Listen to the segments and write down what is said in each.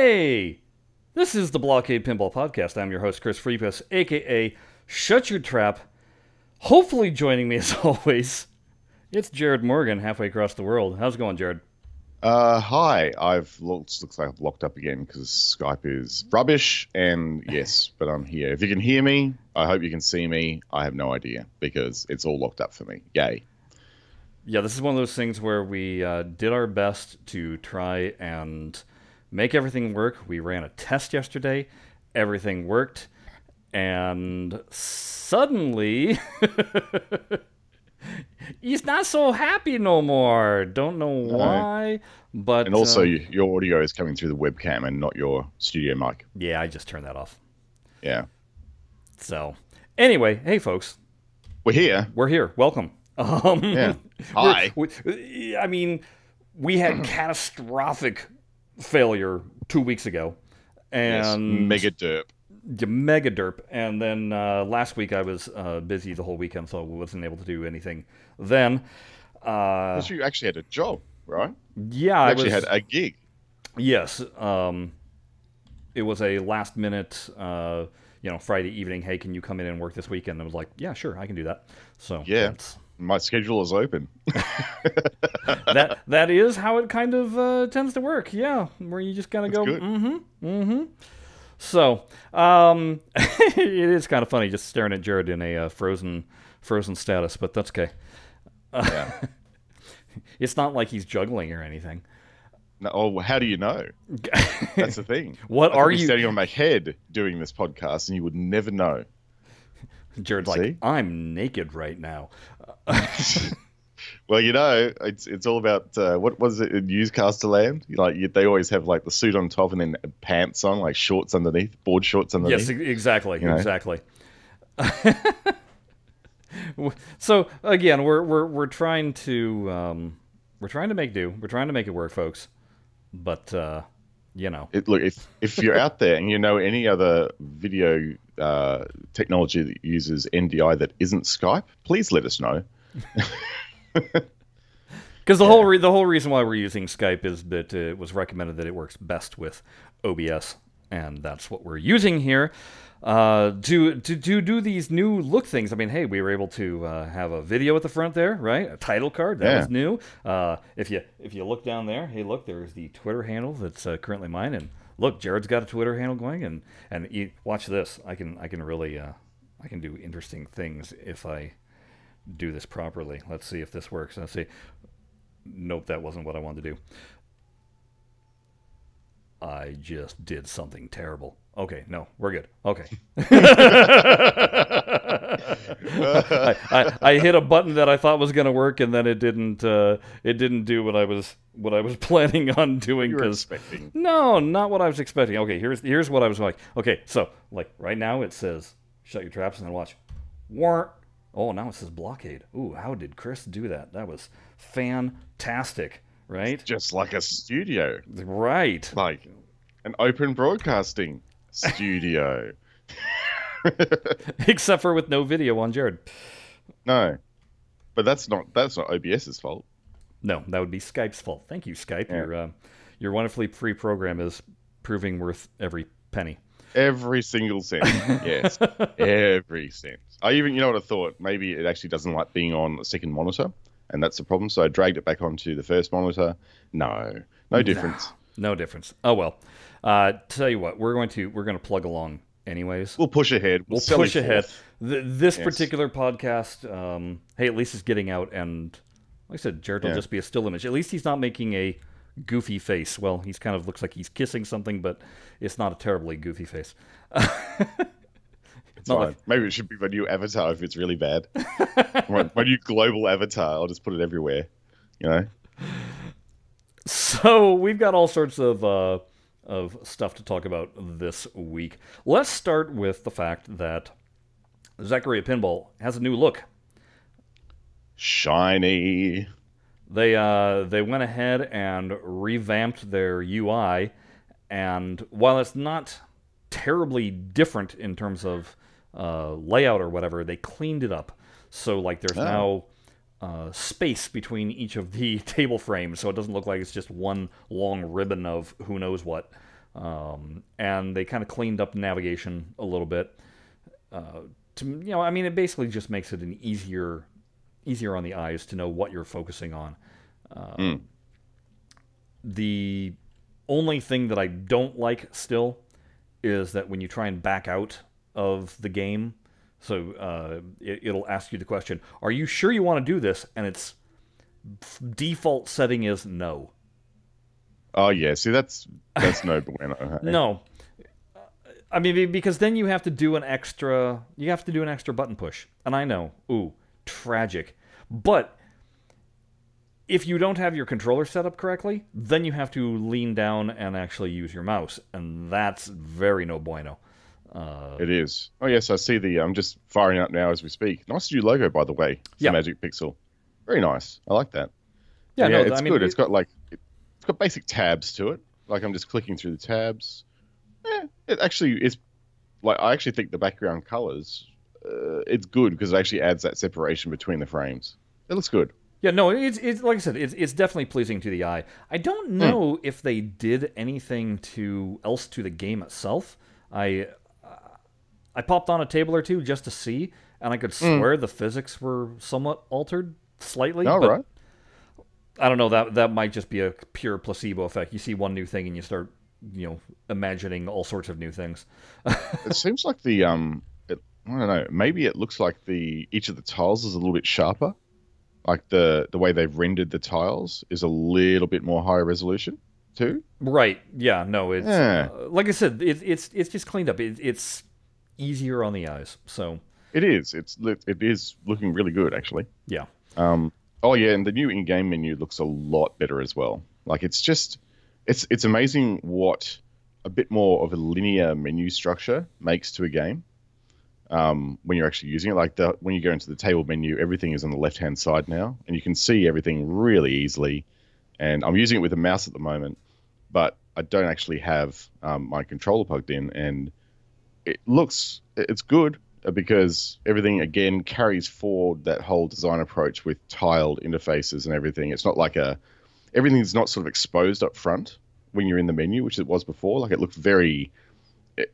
Hey! This is the BlahCade Pinball Podcast. I'm your host, Chris Freepas, a.k.a. Shut Your Trap. Hopefully joining me, as always, it's Jared Morgan, halfway across the world. How's it going, Jared? Hi. Looks like I've locked up again because Skype is rubbish, and yes, but I'm here. If you can hear me, I hope you can see me. I have no idea because it's all locked up for me. Yay. Yeah, this is one of those things where we did our best to try and make everything work. We ran a test yesterday. Everything worked. And suddenly, he's not so happy no more. Don't know why, but... And also, your audio is coming through the webcam and not your studio mic. Yeah, I just turned that off. Yeah. So, anyway, hey, folks. We're here. We're here. Welcome. Yeah. Hi. I mean, we had catastrophic failure 2 weeks ago. And yes, mega derp. Mega derp. And then last week I was busy the whole weekend, so I wasn't able to do anything then. Because you actually had a job, right? Yeah. You actually had a gig. Yes. It was a last minute, Friday evening, hey, can you come in and work this weekend? And I was like, yeah, sure, I can do that. So yeah. My schedule is open. that is how it kind of tends to work, yeah. Where you just kind of go, So, it is kind of funny just staring at Jared in a frozen status, but that's okay. Yeah. It's not like he's juggling or anything. No, oh, how do you know? That's the thing. What I are could be you standing on my head doing this podcast, and you would never know. Jared's like, I'm naked right now. Well, it's all about what was it in newscaster land? They always have like the suit on top and then pants on, like shorts underneath, board shorts underneath. Yes, exactly, exactly. So again, we're trying to make do. We're trying to make it work, folks. But look, if you're out there and you know any other video technology that uses NDI that isn't Skype, please let us know. Because the whole reason why we're using Skype is that it was recommended that it works best with OBS, and that's what we're using here to do these new look things. I mean, hey, we were able to have a video at the front there, right? A title card that was new. If you look down there, hey, look, there's the Twitter handle that's currently mine, and look, Jared's got a Twitter handle going, and watch this. I can really I can do interesting things if I do this properly. Let's see if this works. Let's see. Nope, that wasn't what I wanted to do. I just did something terrible. Okay, no, we're good. Okay. I hit a button that I thought was going to work, and then it didn't. It didn't do what I was planning on doing. You were expecting. No, not what I was expecting. Okay, here's what I was like. Okay, so like right now it says shut your traps, and then watch. Warrant. Oh, now it says BlahCade. Ooh, how did Chris do that? That was fantastic, right? It's just like a studio. Right. Like an open broadcasting studio. Except for with no video on Jared. No. But that's not OBS's fault. No, that would be Skype's fault. Thank you, Skype. Yeah. Your wonderfully free program is proving worth every penny. Every single cent. Yes. Every cent. You know what I thought? Maybe it actually doesn't like being on a second monitor, and that's the problem. So I dragged it back onto the first monitor. No difference. No difference. Oh well. Tell you what, we're going to plug along anyways. We'll push ahead. We'll push ahead. This particular podcast, hey, at least it's getting out, and like I said, Jared will just be a still image. At least he's not making a goofy face. Well, he's kind of looks like he's kissing something, but it's not a terribly goofy face. It's fine. Maybe it should be my new avatar if it's really bad. my new global avatar. I'll just put it everywhere. So we've got all sorts of stuff to talk about this week. Let's start with the fact that Zaccaria Pinball has a new look. Shiny. They went ahead and revamped their UI, and while it's not terribly different in terms of layout or whatever, they cleaned it up. So like there's now space between each of the table frames, so it doesn't look like it's just one long ribbon of who knows what. And they kind of cleaned up navigation a little bit. I mean, it basically just makes it an easier on the eyes to know what you're focusing on. The only thing that I don't like still is that when you try and back out of the game, so it'll ask you the question, are you sure you want to do this? And its default setting is no. Oh yeah, see that's no bueno. No. I mean, because then you have to do an extra button push. And I know, ooh, tragic. But if you don't have your controller set up correctly, then you have to lean down and actually use your mouse, and that's very no bueno. It is. Oh yes, I see the. I'm just firing up now as we speak. Nice new logo, by the way. It's the Magic Pixel. Very nice. I like that. Yeah, no, it's good. It's got basic tabs to it. Like I'm just clicking through the tabs. It actually is. Like I actually think the background colors, it's good because it actually adds that separation between the frames. It looks good. Yeah, no, it's like I said, it's definitely pleasing to the eye. I don't know if they did anything else to the game itself. I popped on a table or two just to see, and I could swear the physics were somewhat altered slightly. All right. I don't know, that might just be a pure placebo effect. You see one new thing and you start, imagining all sorts of new things. It seems like I don't know, maybe it looks like each of the tiles is a little bit sharper. Like the way they've rendered the tiles is a little bit more higher resolution too. Right. Yeah. No. It's like I said. It's just cleaned up. It's easier on the eyes. So it is. It is looking really good actually. Yeah. Oh yeah, and the new in-game menu looks a lot better as well. Like it's amazing what a bit more of a linear menu structure makes to a game. When you're actually using it, when you go into the table menu, everything is on the left-hand side now, and you can see everything really easily. And I'm using it with a mouse at the moment, but I don't actually have my controller plugged in, and it's good because everything again carries forward that whole design approach with tiled interfaces and everything. It's not like everything's not sort of exposed up front when you're in the menu, which it was before. Like it looked very.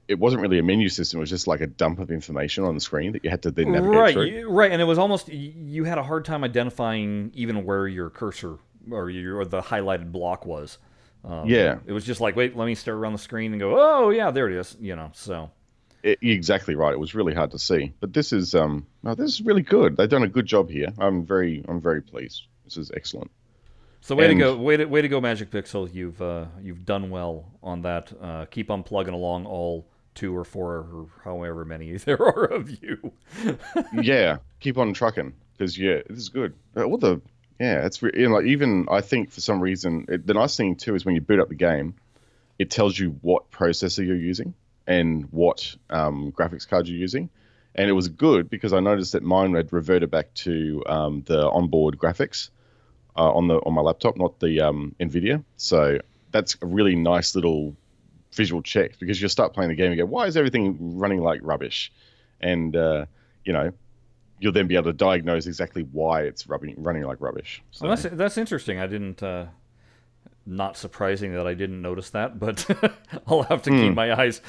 It wasn't really a menu system. It was just like a dump of information on the screen that you had to then navigate through. Right, and it was almost, you had a hard time identifying even where your cursor or the highlighted block was. Yeah. It was just like, wait, let me stare around the screen and go, oh, yeah, there it is, so. Exactly right. It was really hard to see. But this is this is really good. They've done a good job here. I'm very pleased. This is excellent. So way to go, Magic Pixel. You've done well on that. Keep on plugging along, all 2 or 4 or however many there are of you. Yeah, keep on trucking because this is good. It's even I think for some reason the nice thing too is when you boot up the game, it tells you what processor you're using and what graphics card you're using, and it was good because I noticed that mine had reverted back to the onboard graphics. On my laptop, not the NVIDIA. So that's a really nice little visual check because you'll start playing the game and go, why is everything running like rubbish? And, you'll then be able to diagnose exactly why it's running like rubbish. So. Well, that's interesting. I didn't... not surprising that I didn't notice that, but I'll have to keep my eyes...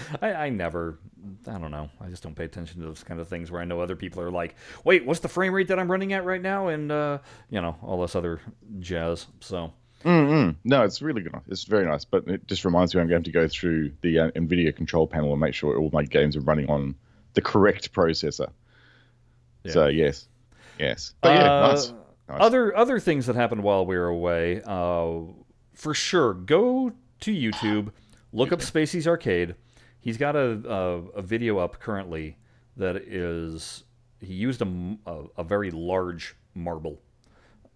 I don't know. I just don't pay attention to those kind of things where I know other people are like, wait, what's the frame rate that I'm running at right now? And, all this other jazz. So... No, it's really good. It's very nice, but it just reminds me I'm going to go through the NVIDIA control panel and make sure all my games are running on the correct processor. Yeah. So, yes. But nice. Other things that happened while we were away... for sure, go to YouTube, look up Spacey's Arcade. He's got a video up currently that is... He used a very large marble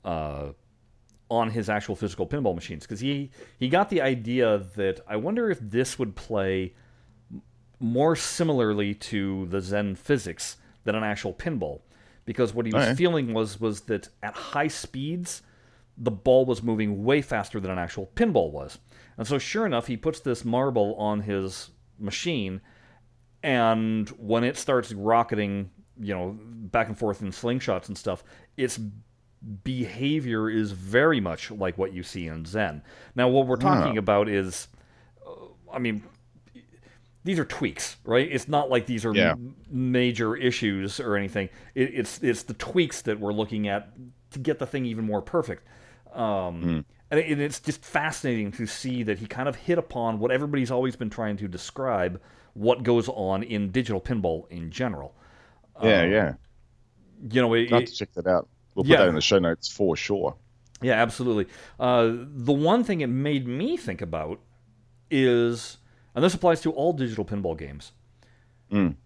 on his actual physical pinball machines. Because he got the idea that, I wonder if this would play more similarly to the Zen physics than an actual pinball. Because what he was feeling was that at high speeds... the ball was moving way faster than an actual pinball was. And so sure enough, he puts this marble on his machine, and when it starts rocketing, back and forth in slingshots and stuff, its behavior is very much like what you see in Zen. Now, what we're talking about is I mean, these are tweaks, right? It's not like these are Yeah. major issues or anything. It's the tweaks that we're looking at to get the thing even more perfect. Mm. And it's just fascinating to see that he kind of hit upon what everybody's always been trying to describe what goes on in digital pinball in general. Yeah, yeah. You know, I'll have to check that out. We'll put yeah, that in the show notes for sure. yeah, absolutely. The one thing it made me think about is, and this applies to all digital pinball games, Mm.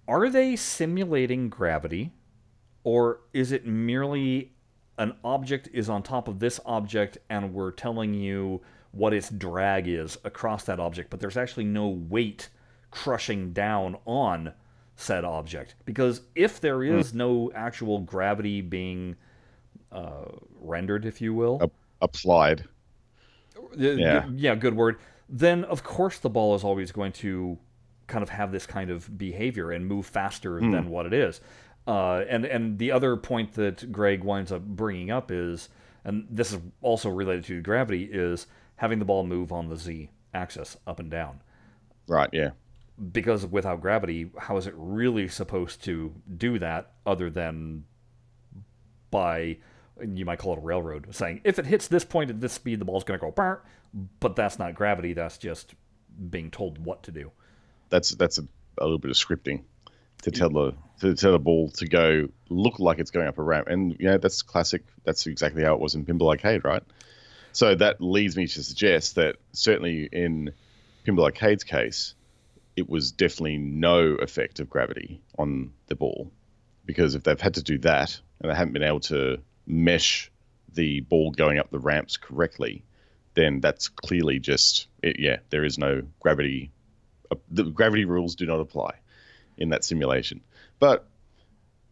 are they simulating gravity, or is it merely an object is on top of this object and we're telling you what its drag is across that object, but there's actually no weight crushing down on said object? Because if there is no actual gravity being rendered, if you will, Applied. Yeah. yeah, good word, then of course the ball is always going to kind of have this kind of behavior and move faster than what it is. And the other point that Greg winds up bringing up is, and this is also related to gravity, is having the ball move on the z axis up and down. Right, yeah. Because without gravity, how is it really supposed to do that other than by, you might call it a railroad, saying if it hits this point at this speed, the ball's going to go, bah, but that's not gravity, that's just being told what to do. That's a little bit of scripting to tell the ball to go look like it's going up a ramp. And that's classic. That's exactly how it was in Pinball Arcade, right? So that leads me to suggest that certainly in Pinball Arcade's case, it was definitely no effect of gravity on the ball, because if they've had to do that and they haven't been able to mesh the ball going up the ramps correctly, then that's clearly just there is no gravity. The gravity rules do not apply in that simulation. But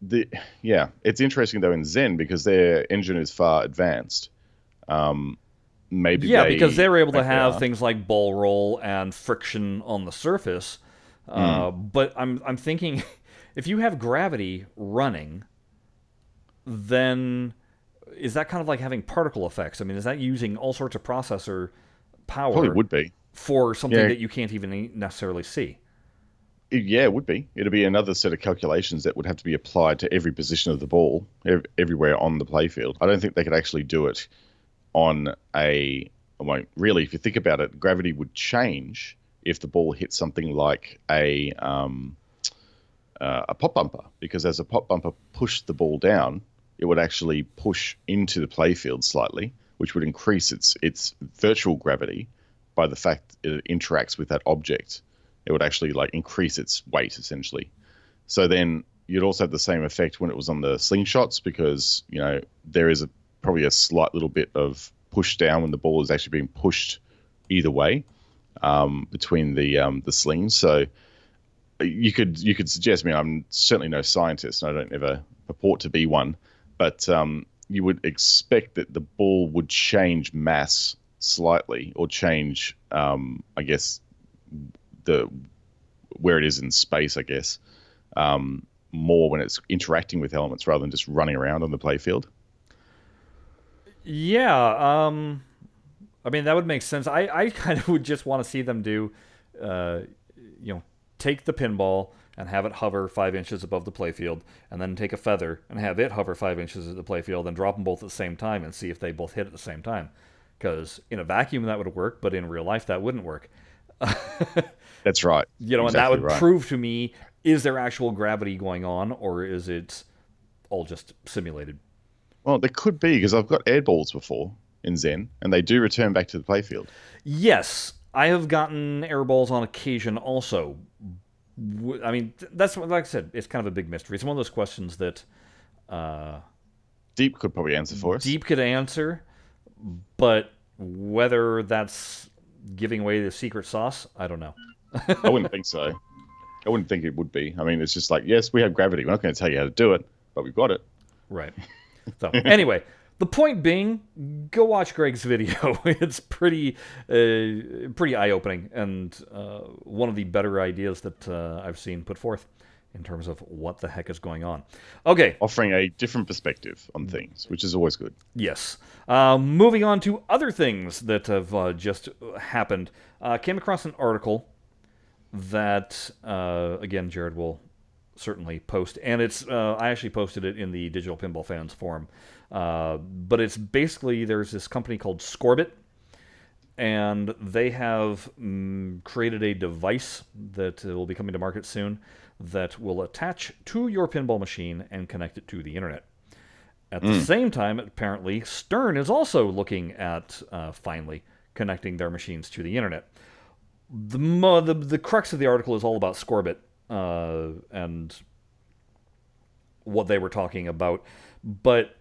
it's interesting though in Zen, because their engine is far advanced. Because they're able to have things like ball roll and friction on the surface. But I'm thinking, if you have gravity running, then is that kind of like having particle effects? I mean, is that using all sorts of processor power? Probably would be. For something that you can't even necessarily see. Yeah, it would be. It'd be another set of calculations that would have to be applied to every position of the ball, everywhere on the playfield. I don't think they could actually do it on really, if you think about it, gravity would change if the ball hit something like a pop bumper, because as a pop bumper pushed the ball down, it would actually push into the playfield slightly, which would increase its virtual gravity by the fact it interacts with that object. It would actually increase its weight essentially. So then you'd also have the same effect when it was on the slingshots, because there is probably a slight little bit of push down when the ball is actually being pushed either way between the slings. So you could suggest, I'm certainly no scientist and I don't ever purport to be one, but you would expect that the ball would change mass slightly, or change I guess where it is in space, I guess, more when it's interacting with elements rather than just running around on the playfield. Yeah, I mean that would make sense. I kind of would just want to see them do take the pinball and have it hover 5 inches above the playfield, and then take a feather and have it hover 5 inches at the playfield, and drop them both at the same time and see if they both hit at the same time. Because in a vacuum that would work, but in real life that wouldn't work. That's right. And that would prove to me, is there actual gravity going on, or is it all just simulated? Well, there could be, because I've got air balls before in Zen, and they do return back to the playfield. Yes, I have gotten air balls on occasion also. I mean, that's like I said, it's kind of a big mystery. It's one of those questions that Deep could probably answer for us. Deep could answer, but whether that's giving away the secret sauce, I don't know. I wouldn't think so. I wouldn't think it would be. I mean, it's just like, yes, we have gravity. We're not going to tell you how to do it, but we've got it. Right. So anyway, the point being, go watch Greg's video. It's pretty eye-opening, and one of the better ideas that I've seen put forth in terms of what the heck is going on. Okay, Offering a different perspective on things, which is always good. yes. Moving on to other things that have just happened. Came across an article that, again, Jared will certainly post, and it's I actually posted it in the Digital Pinball Fans forum. But it's basically, there's this company called Scorbit, and they have created a device that will be coming to market soon that will attach to your pinball machine and connect it to the internet. At the same time, apparently, Stern is also looking at finally connecting their machines to the internet. The crux of the article is all about Scorbit and what they were talking about, but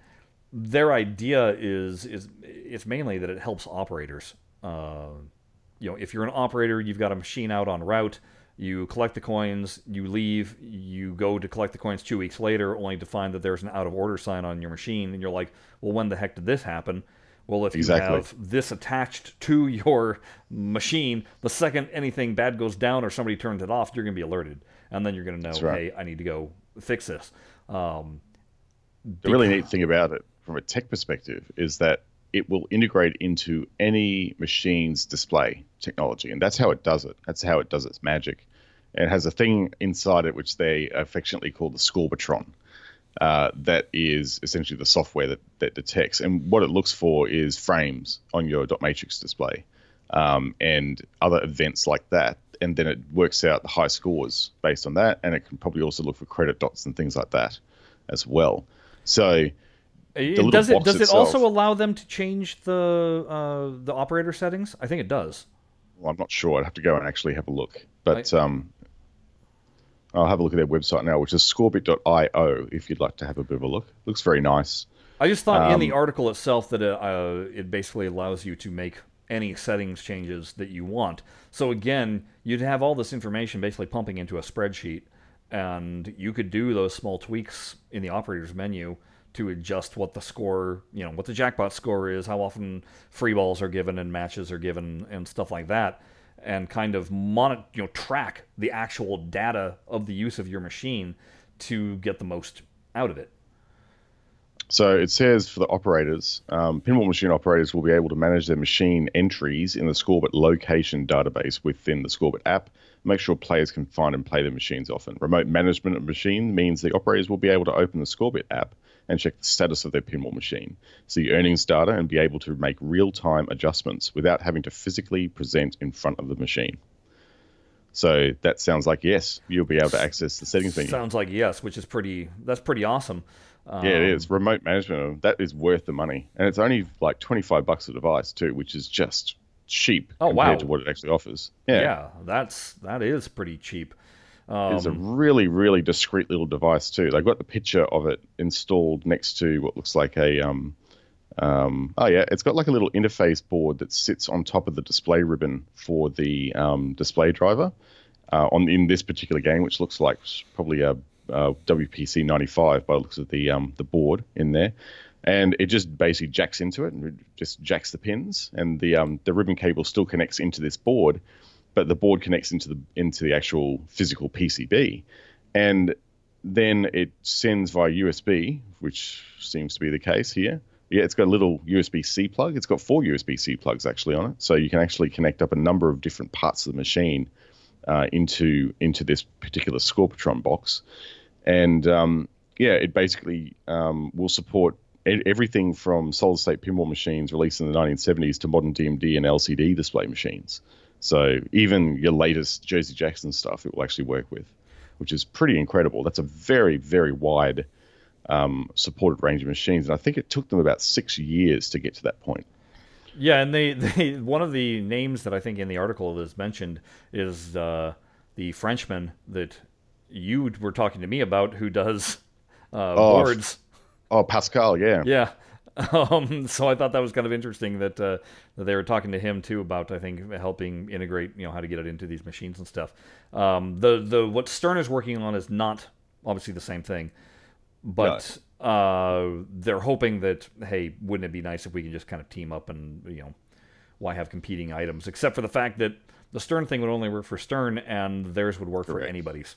their idea is it's mainly that it helps operators. If you're an operator, you've got a machine out on route, you collect the coins, you leave, you go to collect the coins 2 weeks later, only to find that there's an out of order sign on your machine, and you're like, well, when the heck did this happen? Well, if you have this attached to your machine, the second anything bad goes down or somebody turns it off, you're going to be alerted, and then you're going to know, hey, I need to go fix this. The really neat thing about it, from a tech perspective, is that it will integrate into any machine's display technology, and that's how it does it. That's how it does its magic. And it has a thing inside it which they affectionately call the Scorbatron. That is essentially the software that detects, and what it looks for is frames on your dot matrix display, and other events like that, and then it works out the high scores based on that, and it can probably also look for credit dots and things like that as well. So does it also allow them to change the operator settings? I think it does. Well, I'm not sure. I'd have to go and actually have a look, but I'll have a look at their website now, which is scorbit.io, if you'd like to have a bit of a look. Looks very nice. I just thought in the article itself that it basically allows you to make any settings changes that you want. So again, you'd have all this information basically pumping into a spreadsheet, and you could do those small tweaks in the operator's menu to adjust what the score, what the jackpot score is, how often free balls are given and matches are given and stuff like that, and kind of track the actual data of the use of your machine to get the most out of it. So it says for the operators, pinball machine operators will be able to manage their machine entries in the Scorbit location database within the Scorbit app. Make sure players can find and play their machines often. Remote management of machine means the operators will be able to open the Scorbit app and check the status of their pinball machine, see earnings data, and be able to make real-time adjustments without having to physically present in front of the machine. So that sounds like yes, you'll be able to access the settings menu. Sounds like yes, which is that's pretty awesome. Yeah, it is. Remote management, that is worth the money. And it's only like $25 a device too, which is just cheap compared to what it actually offers. Yeah, that is pretty cheap. It's a really, really discreet little device too. They've got the picture of it installed next to what looks like a it's got like a little interface board that sits on top of the display ribbon for the display driver in this particular game, which looks like probably a WPC 95 by the looks of the board in there. And it just basically jacks into it and just jacks the pins, and the ribbon cable still connects into this board, but the board connects into the actual physical PCB, and then it sends via USB, which seems to be the case here. Yeah, it's got a little USB-C plug. It's got 4 USB-C plugs actually on it, so you can actually connect up a number of different parts of the machine into this particular Scorpatron box, and it basically will support everything from solid-state pinball machines released in the 1970s to modern DMD and LCD display machines. So even your latest Jersey Jackson stuff, it will actually work with, which is pretty incredible. That's a very, very wide supported range of machines, and I think it took them about 6 years to get to that point. Yeah, and they one of the names that I think in the article is mentioned is the Frenchman that you were talking to me about, who does boards. Oh, Pascal, yeah. Yeah. So I thought that was kind of interesting that they were talking to him too about, I think, helping integrate, how to get it into these machines and stuff. What Stern is working on is not obviously the same thing, but they're hoping that, hey, wouldn't it be nice if we can just kind of team up and, why have competing items, except for the fact that the Stern thing would only work for Stern and theirs would work for anybody's.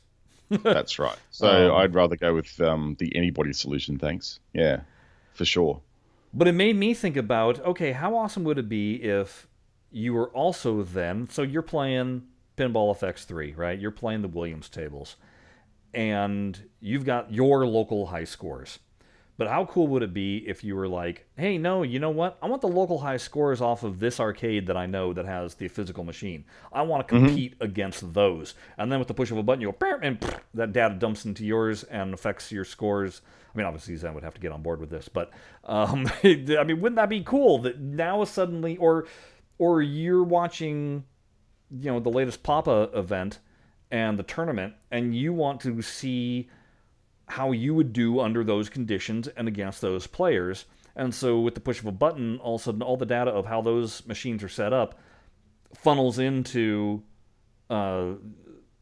That's right. So I'd rather go with the anybody solution, thanks. Yeah, for sure. But it made me think about, okay, how awesome would it be if you were also then, so you're playing Pinball FX3, right? You're playing the Williams tables, and you've got your local high scores. But how cool would it be if you were like, hey, no, you know what? I want the local high scores off of this arcade that I know that has the physical machine. I want to Hmm. compete against those. And then with the push of a button, you go, and that data dumps into yours and affects your scores. I mean, obviously, Zen would have to get on board with this, but I mean, wouldn't that be cool that now suddenly, or you're watching, the latest Papa event and the tournament, and you want to see how you would do under those conditions and against those players. And so with the push of a button, all of a sudden all the data of how those machines are set up funnels into uh,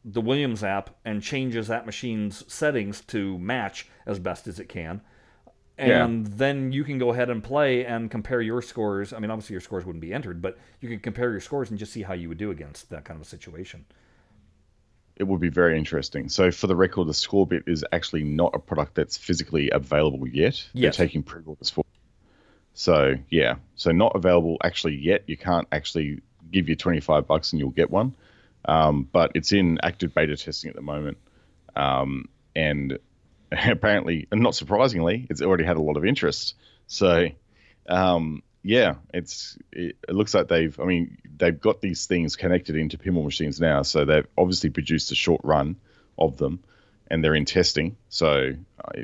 the Williams app and changes that machine's settings to match as best as it can. Yeah, And then you can go ahead and play and compare your scores. I mean, obviously your scores wouldn't be entered, but you can compare your scores and just see how you would do against that kind of a situation. it would be very interesting. So for the record, the score bit is actually not a product that's physically available yet. They're Yes. taking pre-orders for. So yeah, so not available actually yet. You can't actually give you $25 and you'll get one. But it's in active beta testing at the moment. And apparently, and not surprisingly, it's already had a lot of interest. So yeah, it looks like I mean, they've got these things connected into pinball machines now. So they've obviously produced a short run of them, and they're in testing. So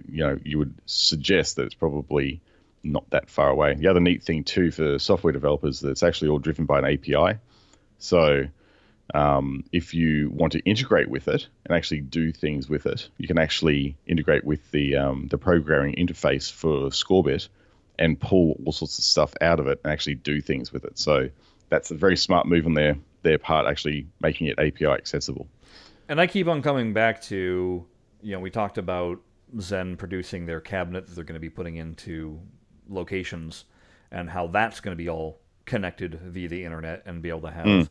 you would suggest that it's probably not that far away. The other neat thing too for software developers that it's actually all driven by an API. So if you want to integrate with it and actually do things with it, you can actually integrate with the programming interface for Scorebit and pull all sorts of stuff out of it and actually do things with it. So that's a very smart move on their part, actually making it API accessible. And I keep on coming back to, we talked about Zen producing their cabinet that they're going to be putting into locations and how that's going to be all connected via the internet and be able to Mm, have.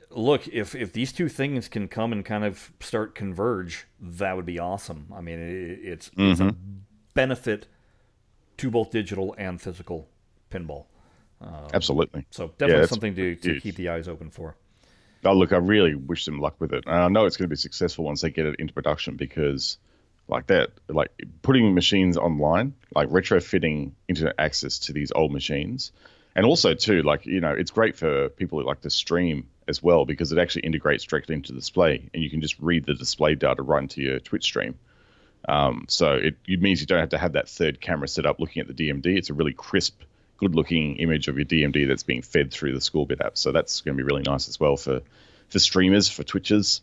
Look, if these two things can come and kind of start converge, that would be awesome. I mean, it's a hmm. benefit to both digital and physical pinball. Absolutely. So Yeah, definitely it's something to keep huge. the eyes open for. Oh, look, I really wish them luck with it. And I know it's going to be successful once they get it into production because, like that, like putting machines online, like retrofitting internet access to these old machines, and also too, like it's great for people who like to stream as well because it actually integrates directly into the display, and you can just read the display data right into your Twitch stream. So it means you don't have to have that third camera set up looking at the DMD. It's a really crisp, good-looking image of your DMD that's being fed through the Scorebit app. So that's going to be really nice as well for streamers, for Twitchers,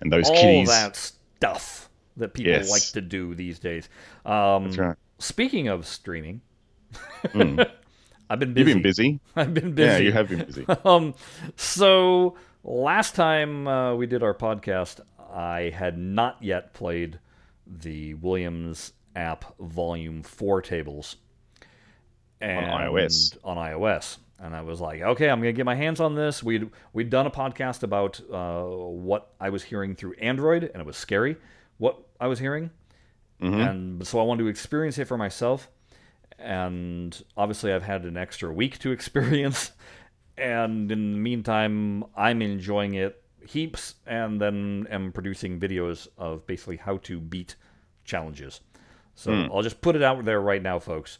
and those All kiddies. that stuff that people like Yes, to do these days. that's right. Speaking of streaming, Mm. I've been You've been busy. busy. I've been Yeah, you busy. have been busy. So last time we did our podcast, I had not yet played the Williams app Volume 4 tables On and iOS. on iOS. And I was like, okay, I'm gonna get my hands on this. We'd done a podcast about what I was hearing through Android, and it was scary what I was hearing, Hmm. and so I wanted to experience it for myself. And obviously, I've had an extra week to experience, and in the meantime, I'm enjoying it heaps, and then am producing videos of basically how to beat challenges. So Mm. I'll just put it out there right now, folks.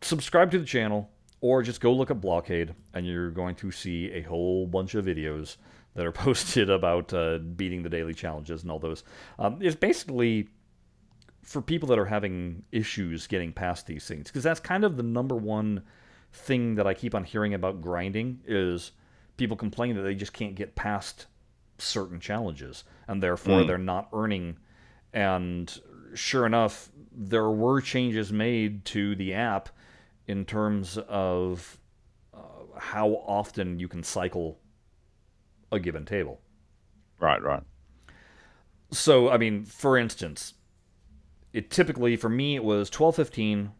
Subscribe to the channel, or just go look at BlahCade, and you're going to see a whole bunch of videos that are posted about beating the daily challenges and all those. It's basically for people that are having issues getting past these things, because that's kind of the number one thing that I keep on hearing about grinding is people complaining that they just can't get past certain challenges, and therefore Mm. they're not earning. And sure enough, there were changes made to the app in terms of how often you can cycle a given table. Right, right. So, I mean, for instance, it typically for me it was 12:15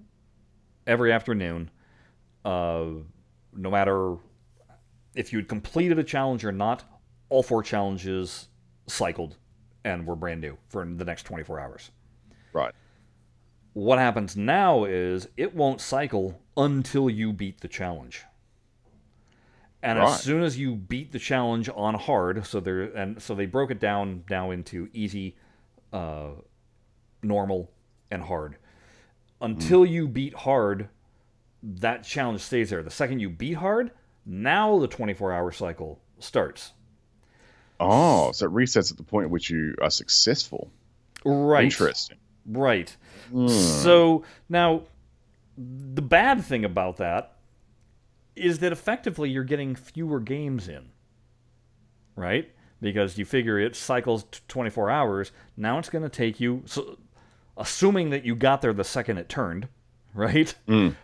every afternoon. No matter if you had completed a challenge or not, all four challenges cycled and were brand new for the next 24 hours. Right. What happens now is it won't cycle until you beat the challenge. And as soon as you beat the challenge on hard, so they broke it down now into easy, normal, and hard. Until you beat hard, that challenge stays there. The second you beat hard, now the 24-hour cycle starts. Oh, so it resets at the point at which you are successful. Right. Interesting. Right. So now, the bad thing about that is that effectively you're getting fewer games in. Right? Because you figure it cycles 24 hours. Now it's going to take you, so, assuming that you got there the second it turned, right? You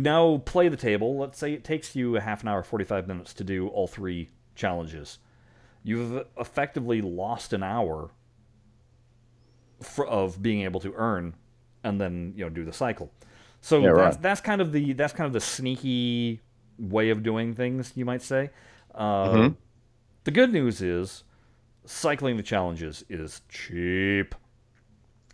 now play the table. Let's say it takes you a half an hour, 45 minutes to do all 3 challenges. You've effectively lost an hour of being able to earn, and then do the cycle. So that's kind of the sneaky way of doing things, you might say. The good news is cycling the challenges is cheap.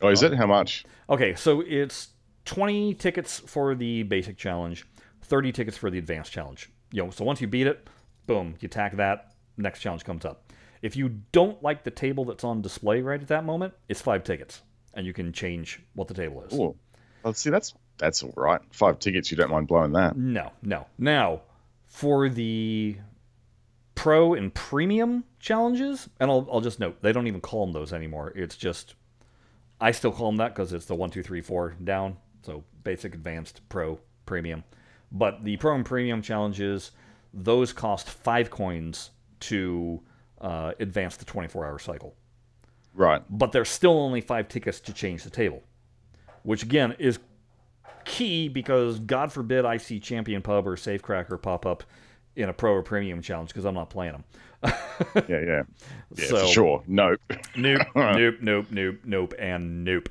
Oh, is it? How much? Okay, so it's 20 tickets for the basic challenge, 30 tickets for the advanced challenge. So once you beat it, boom, you tack that, next challenge comes up. If you don't like the table that's on display right at that moment, it's 5 tickets, and you can change what the table is. Ooh. Well, see, that's all right. 5 tickets, you don't mind blowing that. No. Now, for the Pro and Premium challenges, and I'll just note, they don't even call them those anymore. It's just, I still call them that because it's the 1, 2, 3, 4 down. So basic, advanced, Pro, Premium. But the Pro and Premium challenges, those cost 5 coins to advance the 24-hour cycle. Right. But there's still only 5 tickets to change the table, which again is key because God forbid I see Champion Pub or Safecracker pop up in a Pro or Premium challenge because I'm not playing them. Yeah, So, for sure. Nope. Nope, and nope.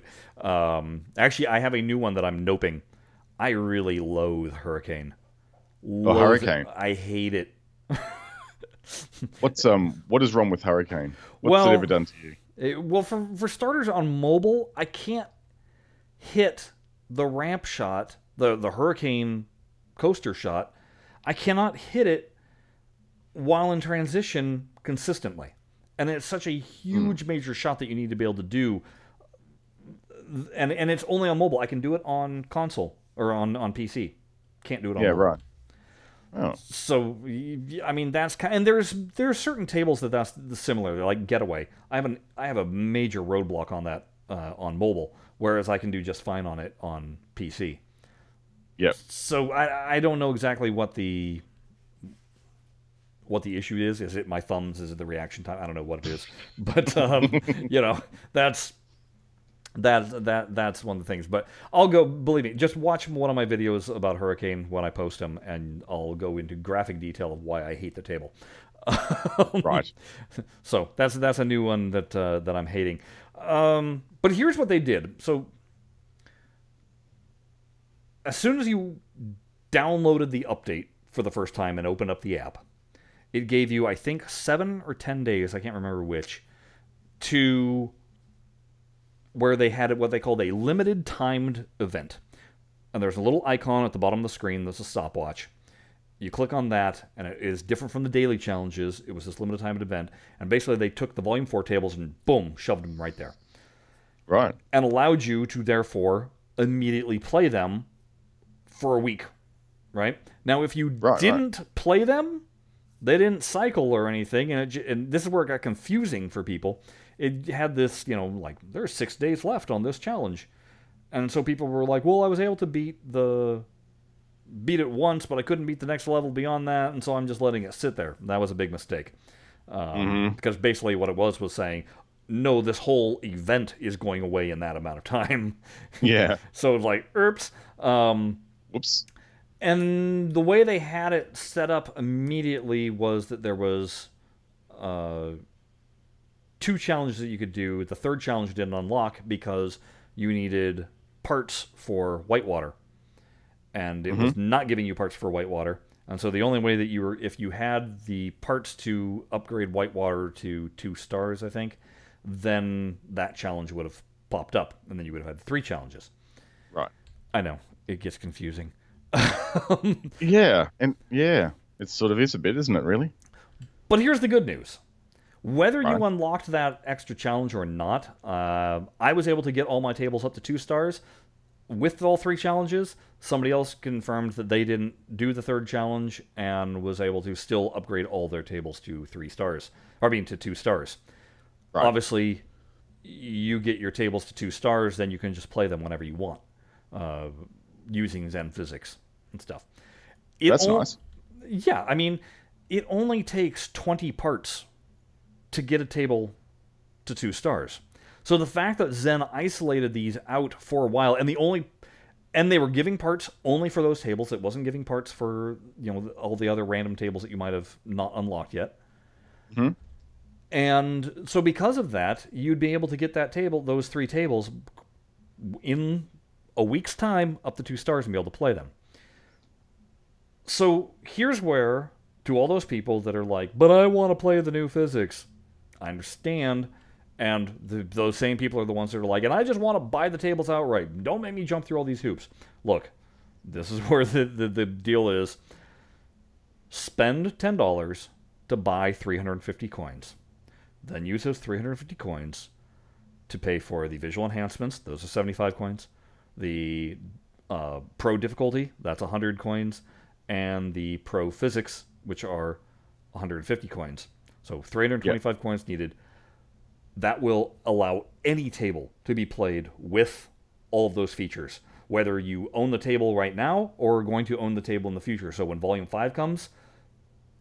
Actually, I have a new one that I'm noping. I really loathe Hurricane. Hurricane. I hate it. What is wrong with Hurricane? What's it ever done to you? Well, for starters, on mobile, I can't hit the ramp shot, the Hurricane coaster shot. I cannot hit it while in transition consistently. And it's such a huge major shot that you need to be able to do. And it's only on mobile. I can do it on console or on PC. Can't do it on mobile. Right. Oh. So, I mean, that's kind. And there's certain tables that's similar, like Getaway. I have a major roadblock on that on mobile, whereas I can do just fine on it on PC. Yep. So I don't know exactly what the issue is. Is it my thumbs? Is it the reaction time? I don't know what it is, but that's one of the things. But I'll go, believe me, just watch one of my videos about Hurricane when I post them, and I'll go into graphic detail of why I hate the table. Right. So that's a new one that I'm hating. But here's what they did. So as soon as you downloaded the update for the first time and opened up the app, it gave you, I think, 7 or 10 days, I can't remember which, to where they had what they called a limited timed event. And there's a little icon at the bottom of the screen that's a stopwatch. You click on that, and it is different from the daily challenges. It was this limited timed event. And basically they took the Volume 4 tables and boom, shoved them right there. Right. And allowed you to, therefore, immediately play them for a week. Right? Now, if you didn't play them, they didn't cycle or anything, and this is where it got confusing for people. It had this, like, there's 6 days left on this challenge. And so people were like, well, I was able to beat it once, but I couldn't beat the next level beyond that, and so I'm just letting it sit there. That was a big mistake. Because basically what it was saying, no, this whole event is going away in that amount of time. Yeah. So it's like, oops. Whoops. And the way they had it set up immediately was that there was 2 challenges that you could do. The third challenge didn't unlock because you needed parts for Whitewater. And it was not giving you parts for Whitewater. And so the only way that you were, if you had the parts to upgrade Whitewater to 2 stars, I think, then that challenge would have popped up, and then you would have had 3 challenges. Right. I know, it gets confusing. Yeah, and yeah, it sort of is a bit, isn't it? Really. But here's the good news. Whether Right. you unlocked that extra challenge or not, I was able to get all my tables up to 2 stars with all 3 challenges. Somebody else confirmed that they didn't do the 3rd challenge and was able to still upgrade all their tables to 3 stars. Or I mean, to 2 stars. Right. Obviously, you get your tables to 2 stars, then you can just play them whenever you want, using Zen physics and stuff. That's nice. Yeah, I mean, it only takes 20 parts to get a table to 2 stars. So the fact that Zen isolated these out for a while, and they were giving parts only for those tables, it wasn't giving parts for, you know, all the other random tables that you might have not unlocked yet. Hmm. And so because of that, you'd be able to get that table, those 3 tables, in a week's time up to 2 stars and be able to play them. So here's where, to all those people that are like, but I want to play the new physics, I understand. And those same people are the ones that are like, and I just want to buy the tables outright. Don't make me jump through all these hoops. Look, this is where the deal is. Spend $10 to buy 350 coins. Then use those 350 coins to pay for the visual enhancements. Those are 75 coins. The pro difficulty, that's 100 coins. And the pro physics, which are 150 coins. So 325 coins needed. That will allow any table to be played with all of those features, whether you own the table right now or are going to own the table in the future. So when Volume 5 comes,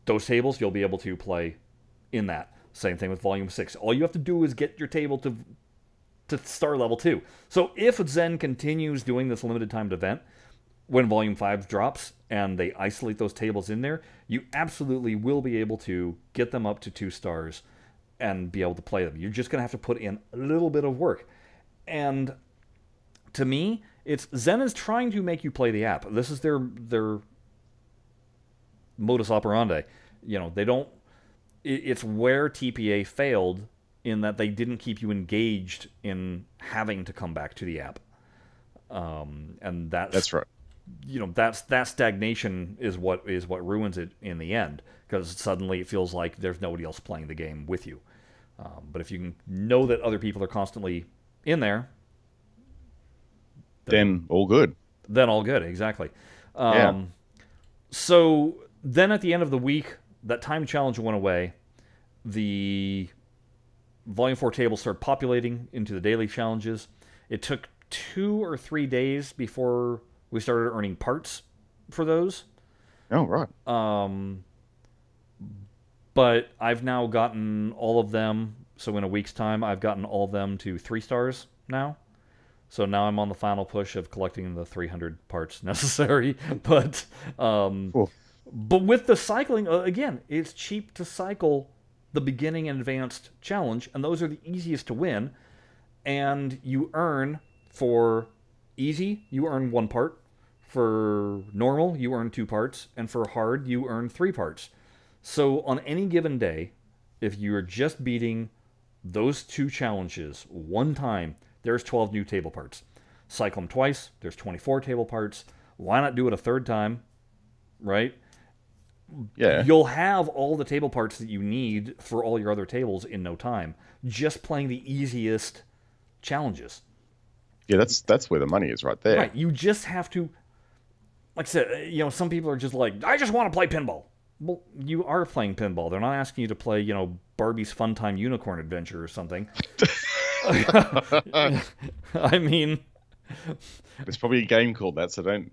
those tables you'll be able to play in that. Same thing with Volume 6. All you have to do is get your table to star level 2. So if Zen continues doing this limited timed event, when Volume 5 drops and they isolate those tables in there, you absolutely will be able to get them up to 2 stars and be able to play them. You're just going to have to put in a little bit of work. And to me, Zen is trying to make you play the app. This is their modus operandi. You know, they don't... It's where TPA failed in that they didn't keep you engaged in having to come back to the app. And that's right. You know, that stagnation is what ruins it in the end, because suddenly it feels like there's nobody else playing the game with you. But if you can know that other people are constantly in there, then all good. Then all good, exactly. Yeah. So then at the end of the week, that time challenge went away. The Volume 4 tables started populating into the daily challenges. It took 2 or 3 days before we started earning parts for those. Oh, right. But I've now gotten all of them. So in a week's time, I've gotten all of them to 3 stars now. So now I'm on the final push of collecting the 300 parts necessary. But with the cycling, again, it's cheap to cycle the beginning and advanced challenge, and those are the easiest to win. And you earn for easy, you earn 1 part. For normal, you earn 2 parts. And for hard, you earn 3 parts. So on any given day, if you're just beating those 2 challenges one time, there's 12 new table parts. Cycle them twice, there's 24 table parts. Why not do it a 3rd time, right? Yeah. You'll have all the table parts that you need for all your other tables in no time, just playing the easiest challenges. Yeah, that's where the money is right there. Right, you just have to, like I said, you know, some people are just like, I just want to play pinball. Well, you are playing pinball. They're not asking you to play, you know, Barbie's Fun Time Unicorn Adventure or something. I mean... There's probably a game called that, so don't...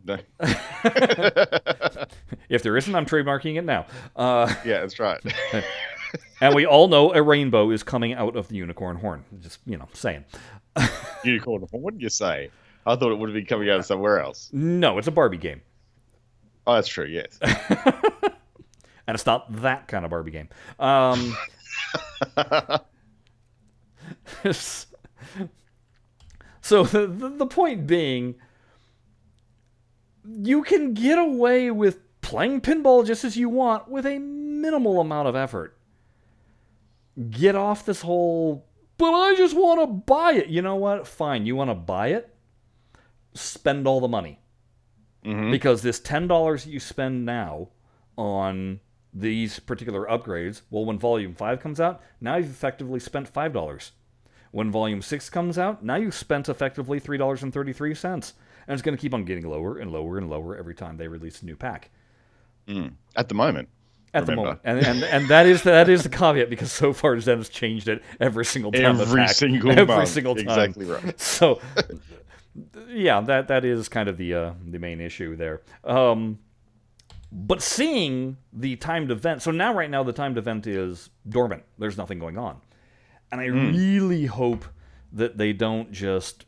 If there isn't, I'm trademarking it now. Yeah, that's right. And we all know a rainbow is coming out of the unicorn horn. Just, you know, saying. Unicorn horn, what did you say? I thought it would have been coming out of somewhere else. No, it's a Barbie game. Oh, that's true, yes. And it's not that kind of Barbie game. So the point being, you can get away with playing pinball just as you want with a minimal amount of effort. Get off this whole, but I just want to buy it. You know what? Fine, you want to buy it? Spend all the money. Because this $10 that you spend now on these particular upgrades, well, when Volume 5 comes out, now you've effectively spent $5. When Volume 6 comes out, now you've spent effectively $3.33. And it's going to keep on getting lower and lower and lower every time they release a new pack. At the moment. At the moment. And that is the caveat, because so far Zen has changed it every single time. Every single time. Exactly right. So... yeah, that is kind of the main issue there. But seeing the timed event, so right now the timed event is dormant. There's nothing going on. And I really hope that they don't just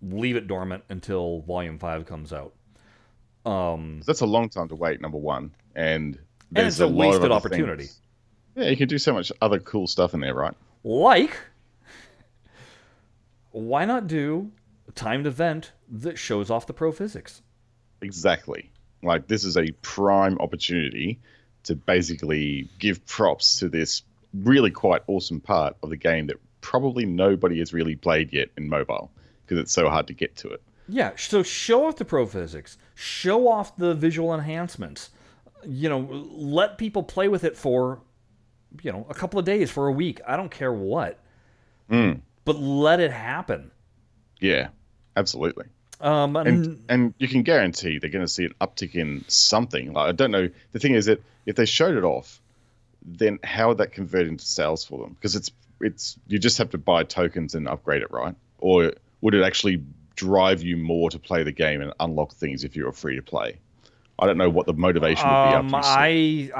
leave it dormant until Volume 5 comes out. That's a long time to wait, number one. And it's a wasted opportunity. Yeah, you can do so much other cool stuff in there, right? Like, why not do a timed event that shows off the pro physics? Exactly. Like, this is a prime opportunity to basically give props to this really quite awesome part of the game that probably nobody has really played yet in mobile, because it's so hard to get to it. Yeah, so show off the pro physics. Show off the visual enhancements. Let people play with it for, a couple of days, for a week. I don't care what. But let it happen. Yeah, absolutely. And you can guarantee they're going to see an uptick in something. Like, I don't know. The thing is that if they showed it off, then how would that convert into sales for them? Because it's you just have to buy tokens and upgrade it, right? Or would it actually drive you more to play the game and unlock things if you were free to play? I don't know what the motivation would be.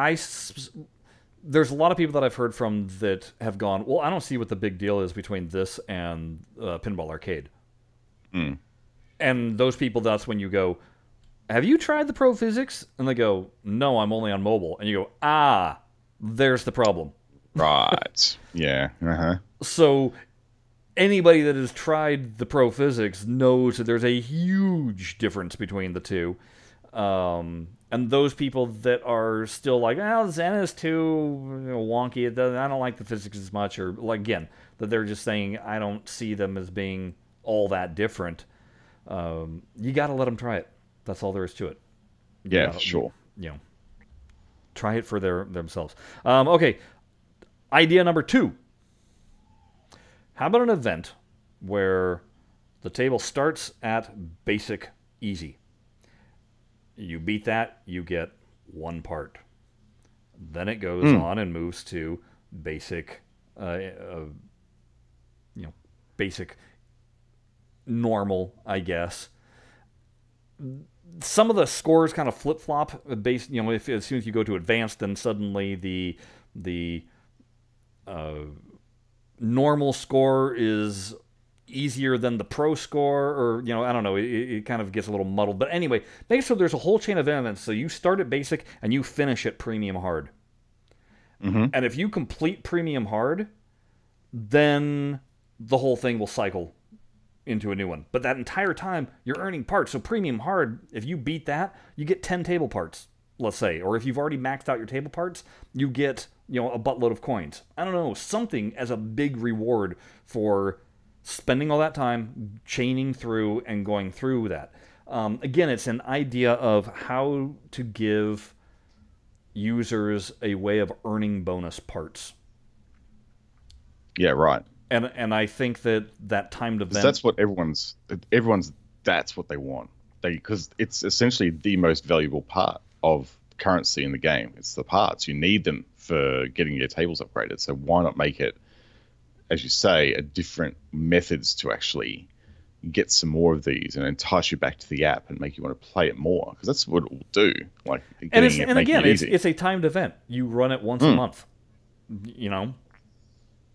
There's a lot of people that I've heard from that have gone, well, I don't see what the big deal is between this and Pinball Arcade. And those people, that's when you go, have you tried the pro physics? And they go, no, I'm only on mobile. And you go, there's the problem. Right. Yeah. So anybody that has tried the pro physics knows that there's a huge difference between the two. And those people that are still like, Zen is too wonky, I don't like the physics as much, or like, again, that they're just saying, I don't see them as being all that different. You got to let them try it. That's all there is to it. Yeah, sure. Try it for themselves. Okay, idea number 2. How about an event where the table starts at basic easy? You beat that, you get 1 part. Then it goes on and moves to basic, basic normal, I guess. Some of the scores kind of flip-flop. If as soon as you go to advanced, then suddenly the normal score is easier than the pro score, or I don't know. It kind of gets a little muddled. But anyway, basically, there's a whole chain of events. So you start at basic and you finish at premium hard. And if you complete premium hard, then the whole thing will cycle into a new one. But that entire time, you're earning parts. So premium hard, if you beat that, you get 10 table parts, let's say. Or if you've already maxed out your table parts, you get, a buttload of coins. I don't know, something as a big reward for spending all that time, chaining through and going through that. Again, it's an idea of how to give users a way of earning bonus parts. Yeah, right. And I think that timed event... That's what everyone's that's what they want. Because it's essentially the most valuable part of currency in the game. It's the parts. You need them for getting your tables upgraded. So why not make it, as you say, a different methods to actually get some more of these and entice you back to the app and make you want to play it more? Because that's what it will do. Like, it's a timed event. You run it once a month.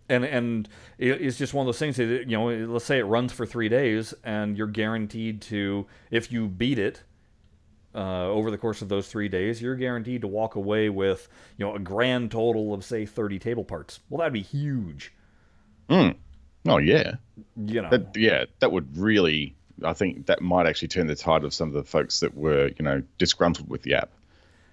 And it's just one of those things that, let's say it runs for 3 days, and you're guaranteed to, if you beat it over the course of those 3 days, you're guaranteed to walk away with, a grand total of, say, 30 table parts. Well, that'd be huge. Oh, yeah. That would really, I think that might actually turn the tide of some of the folks that were, disgruntled with the app.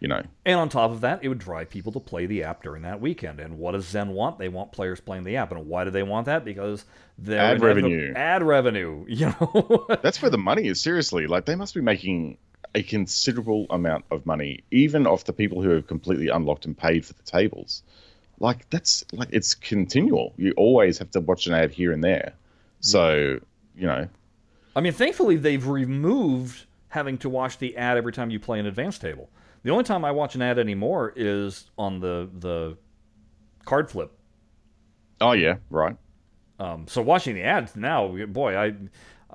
you know. And on top of that, it would drive people to play the app during that weekend. And what does Zen want? They want players playing the app. And why do they want that? Because they're Ad revenue. Ad revenue, you know. That's where the money is, seriously. Like, they must be making a considerable amount of money, even off the people who have completely unlocked and paid for the tables. Like, that's like, it's continual. You always have to watch an ad here and there. So, you know. I mean, thankfully, they've removed having to watch the ad every time you play an advanced table. The only time I watch an ad anymore is on the card flip. Oh, yeah, right. So watching the ads now, boy,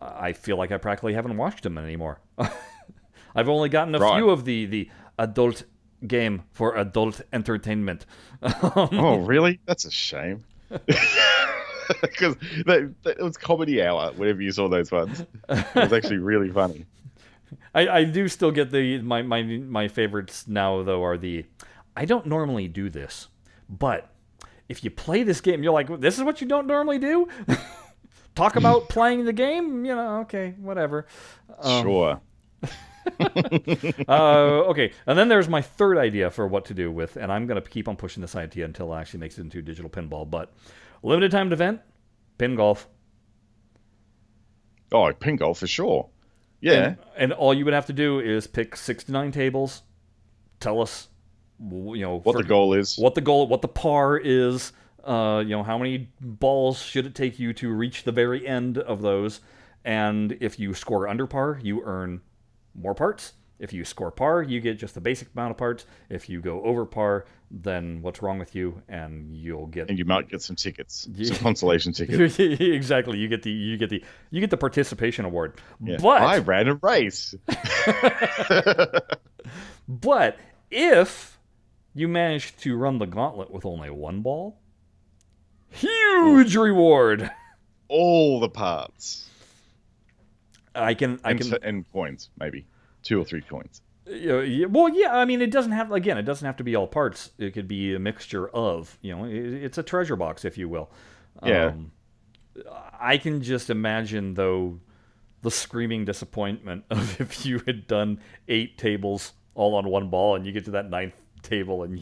I feel like I practically haven't watched them anymore. I've only gotten a few of the adult game for adult entertainment. Oh, really? That's a shame. Because it was comedy hour whenever you saw those ones. It was actually really funny. I do still get my favorites now, though, are I don't normally do this, but if you play this game, you're like, this is what you don't normally do? Talk about playing the game? You know, okay, whatever. Sure. Okay, and then there's my third idea for what to do with, and I'm going to keep on pushing this idea until it actually makes it into digital pinball, but limited timed event, pin golf. Oh, pin golf for sure. Yeah. And all you would have to do is pick 6 to 9 tables, tell us, you know, what the goal is, what the par is, you know, how many balls should it take you to reach the very end of those, and if you score under par, you earn more parts. If you score par, you get just the basic amount of parts. If you go over par, then what's wrong with you? And you'll get, and you might get some tickets, some consolation tickets. Exactly, you get the participation award. Yeah. But I ran a race. But if you manage to run the gauntlet with only 1 ball, huge reward. All the parts. And coins, maybe 2 or 3 coins. Well, yeah. I mean, it doesn't have to be all parts. It could be a mixture of. You know, it's a treasure box, if you will. Yeah. I can just imagine, though, the screaming disappointment of if you had done 8 tables all on 1 ball, and you get to that 9th table, and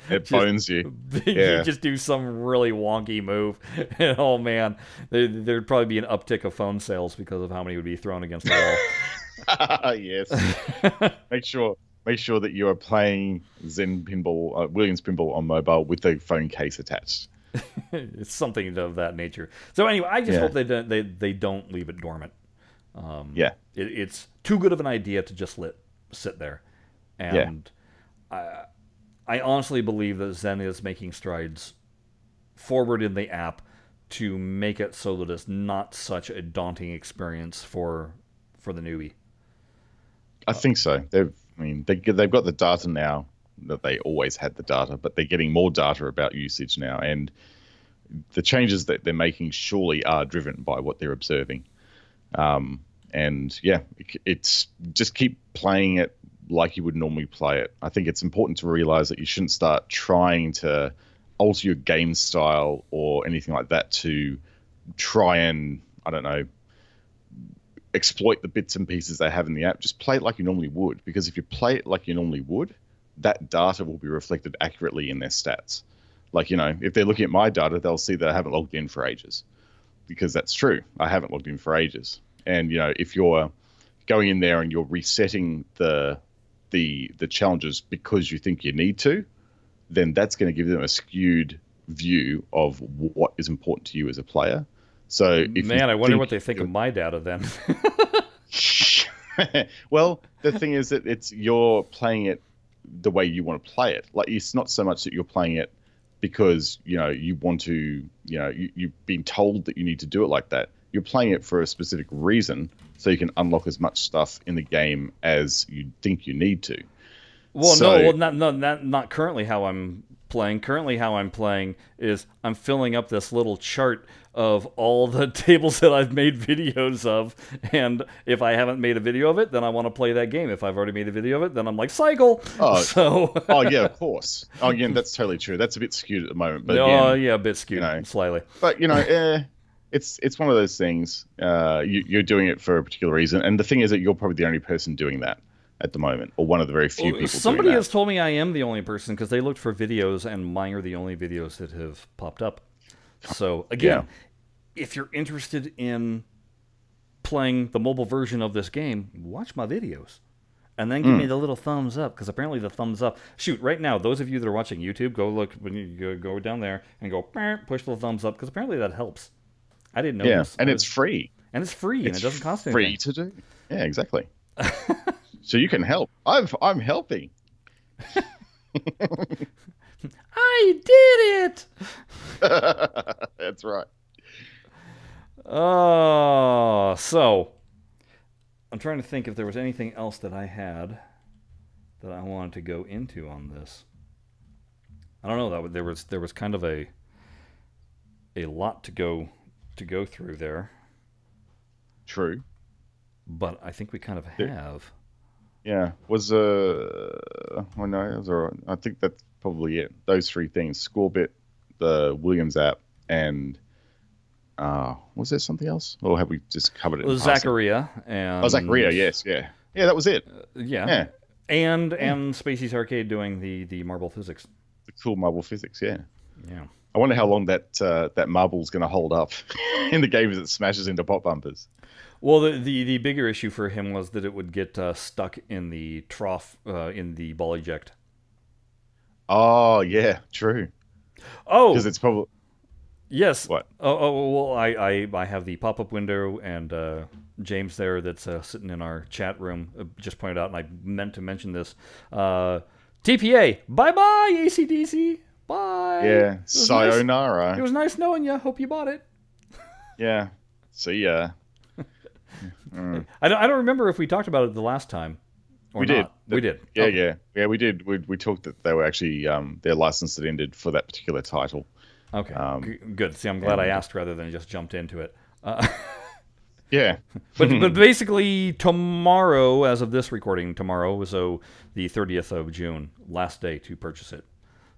it bones you. Yeah. You just do some really wonky move. And, oh man, there'd probably be an uptick of phone sales because of how many would be thrown against the wall. Yes. Make sure that you are playing Zen Pinball, Williams Pinball on mobile with the phone case attached. It's something of that nature. So anyway, I just hope they don't leave it dormant. It's too good of an idea to just sit there. And I honestly believe that Zen is making strides forward in the app to make it so that it's not such a daunting experience for the newbie. I think so. They've got the data now that they always had the data, but they're getting more data about usage now, and the changes that they're making surely are driven by what they're observing. And yeah, it's just keep playing it like you would normally play it. I think it's important to realize that you shouldn't start trying to alter your game style or anything like that to try and, I don't know, exploit the bits and pieces they have in the app. Just play it like you normally would, because if you play it like you normally would, that data will be reflected accurately in their stats. Like, you know, if they're looking at my data, they'll see that I haven't logged in for ages, because that's true. I haven't logged in for ages. And, you know, if you're going in there and you're resetting the challenges because you think you need to, then that's going to give them a skewed view of what is important to you as a player. So, I wonder what they think of my data then. Well, the thing is that you're playing it the way you want to play it. Like, it's not so much that you're playing it because, you know, you want to, you know, you've been told that you need to do it like that. You're playing it for a specific reason, so you can unlock as much stuff in the game as you think you need to. Well, not currently how I'm playing. Currently how I'm playing is I'm filling up this little chart of all the tables that I've made videos of, and if I haven't made a video of it, then I want to play that game. If I've already made a video of it, then I'm like, cycle! Oh, yeah, of course. Oh, again, that's totally true. That's a bit skewed at the moment. But a bit skewed, you know, slightly. But, you know, it's one of those things. You're doing it for a particular reason, and the thing is that you're probably the only person doing that. at the moment, or one of the very few people Somebody doing has that. told me I am the only person because they looked for videos and mine are the only videos that have popped up. So, Yeah. again, if you're interested in playing the mobile version of this game, watch my videos. And then give me Mm. the little thumbs up, because apparently the thumbs up... Shoot, right now, those of you that are watching YouTube, go look, when you go down there and go, push the thumbs up, because apparently that helps. I didn't know Yeah, this. and it's free. And it's free, and It's it doesn't cost free anything. to do. Yeah, exactly. So you can help. I'm helping. I did it! That's right. Oh, so... I'm trying to think if there was anything else that I had that I wanted to go into on this. I don't know. There was kind of a lot to go through there, True. but I think we kind of have. Yeah. Oh no, it was all right. I think that's probably it. Those three things: Scorebit, the Williams app, and was there something else? Or have we just covered it? It In was passing? Zacharia and Oh, Zachariah, yes, yeah. Yeah, that was it. yeah, Yeah. and Yeah. Spacey's Arcade doing the marble physics. The cool marble physics, yeah. Yeah. I wonder how long that marble's going to hold up in the game as it smashes into pop bumpers. Well, the bigger issue for him was that it would get stuck in the trough in the ball eject. Oh, yeah, true. Oh, Because it's probably yes. what? Well, I have the pop-up window, and James there that's sitting in our chat room just pointed out, and I meant to mention this. TPA, bye-bye, AC/DC. Bye. Yeah, It was sayonara. Nice. It was nice knowing you. Hope you bought it. Yeah, see ya. Mm. I don't remember if we talked about it the last time or We not. did. We did. Yeah, Okay. yeah, we did. We talked that they were actually their license had ended for that particular title. Okay. Good. See, I'm glad and- I asked rather than just jumped into it. Yeah, But basically tomorrow, as of this recording, tomorrow, so the 30th of June, last day to purchase it.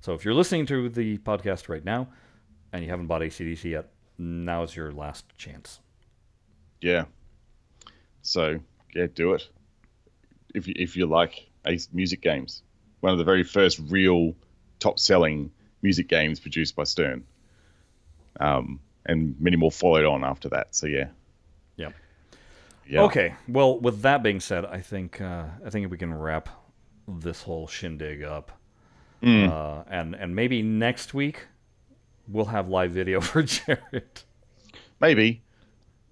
So if you're listening to the podcast right now and you haven't bought AC/DC yet, now is your last chance. yeah. So yeah, do it if you like music games. One of the very first real top-selling music games produced by Stern, and many more followed on after that. So yeah. Yeah. Yeah. Okay. Well, with that being said, I think we can wrap this whole shindig up. And maybe next week we'll have live video for Jared. Maybe.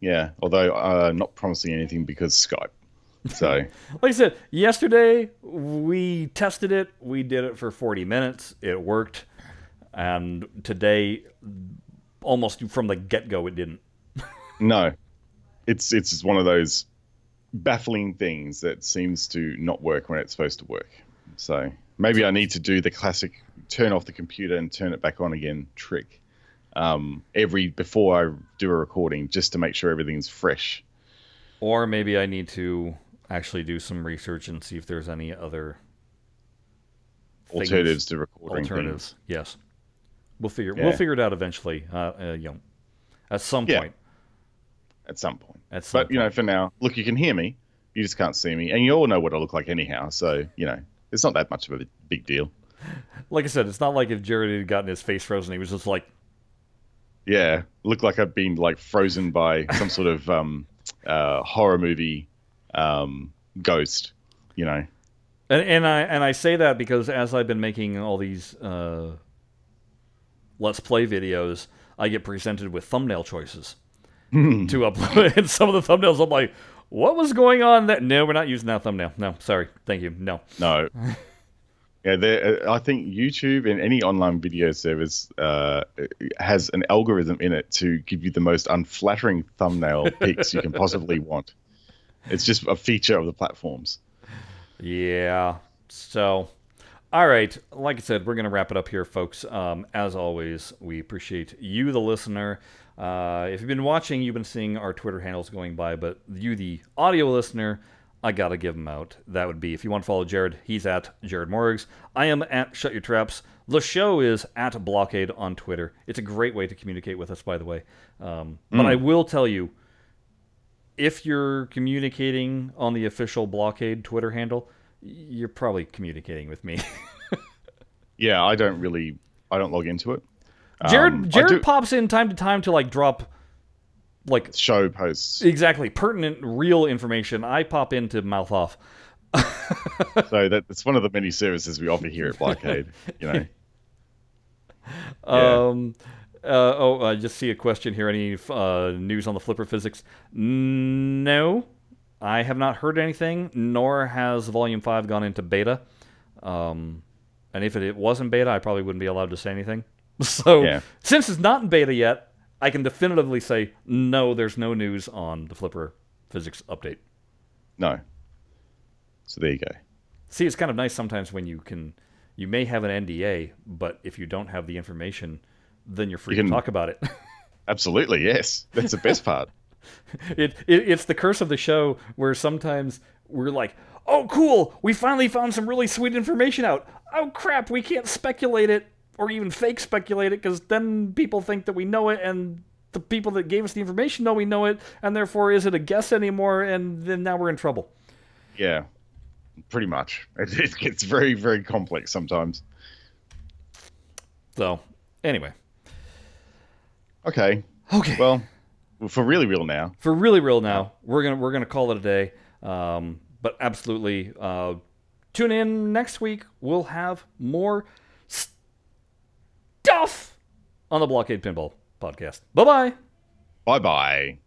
Yeah. Although not promising anything because Skype. So Like I said, yesterday we tested it. We did it for 40 minutes. It worked. And today, almost from the get-go, it didn't. no, it's just one of those baffling things that seems to not work when it's supposed to work. So maybe I need to do the classic turn off the computer and turn it back on again trick before I do a recording, just to make sure everything's fresh. Or maybe I need to actually do some research and see if there's any other Alternatives to recording alternatives. things. Yes, we'll figure Yeah. it out eventually. At some Yeah. point. At some point. At some But you know, for now, look, you can hear me. You just can't see me, and you all know what I look like anyhow. So you know, it's not that much of a big deal. Like I said, it's not like if Jared had gotten his face frozen, he was just like, Yeah, look like I've been like frozen by some sort of horror movie ghost. You know. and I say that because as I've been making all these Let's Play videos, I get presented with thumbnail choices to upload. And some of the thumbnails, I'm like, what was going on there? No, we're not using that thumbnail. No, sorry. Thank you. No. No. Yeah, I think YouTube and any online video service has an algorithm in it to give you the most unflattering thumbnail pics you can possibly want. It's just a feature of the platforms. Yeah. So, all right. Like I said, we're going to wrap it up here, folks. As always, we appreciate you, the listener. If you've been watching, you've been seeing our Twitter handles going by, but you, the audio listener, I got to give them out. That would be, if you want to follow Jared, he's at Jared Morrigs. I am at Shut Your Traps. The show is at BlahCade on Twitter. It's a great way to communicate with us, by the way. But I will tell you, if you're communicating on the official BlahCade Twitter handle, you're probably communicating with me. Yeah, I don't log into it. Jared pops in time to time to like drop like show posts. Exactly, pertinent, real information. I pop in to mouth off. So that's one of the many services we offer here at BlahCade. You know. I just see a question here. Any news on the flipper physics? No, I have not heard anything. Nor has Volume 5 gone into beta. And if it was in beta, I probably wouldn't be allowed to say anything. So since it's not in beta yet, I can definitively say no. There's no news on the flipper physics update. No. So there you go. See, it's kind of nice sometimes when you may have an NDA, but if you don't have the information, then you're free to talk about it. Absolutely, yes. That's the best part. It's the curse of the show where sometimes we're like, oh, cool, we finally found some really sweet information out. Oh, crap, we can't speculate it or even fake speculate it because then people think that we know it and the people that gave us the information know we know it, and therefore is it a guess anymore, and then now we're in trouble. Yeah. Pretty much. It gets very, very complex sometimes. So, anyway. Okay. Well, for really real now. For really real now, we're gonna call it a day. But absolutely, tune in next week. We'll have more stuff on the BlahCade Pinball podcast. Bye bye. Bye bye.